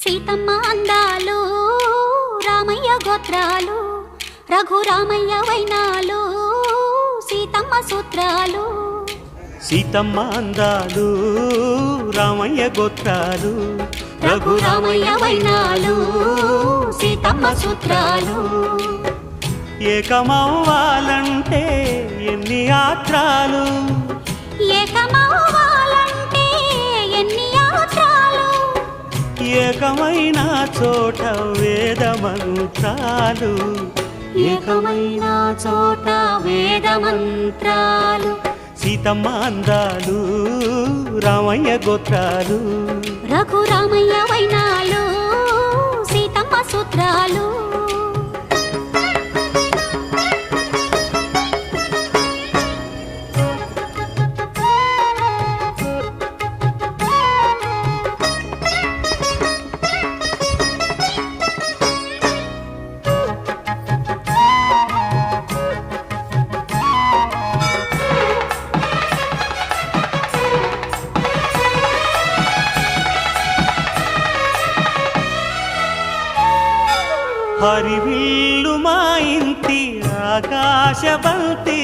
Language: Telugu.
సీతమ్మ అందాలు రామయ్య గోత్రాలు రఘురామయ్య వైనాలు సీతమ్మ సూత్రాలు. సీతమ్మ అందాలు రామయ్య గోత్రాలు రఘురామయ్య వైనాలు సీతమ్మ సూత్రాలు. ఏకమవ్వాలంటే ఎన్ని యాత్రాలు, ఏకమవ్వాలంటే ఎన్ని యాత్రాలు, ఏకమైన చోట వేద మంత్రాలు, ఏకమైన చోట వేద మంత్రాలు. సీతమ్మ అందాలు రామయ్య గోత్రాలు రఘురామయ్య వైనాలు సీతమ్మ సూత్రాలు. హరివిల్లు మా ఇంటి ఆకాశబంతి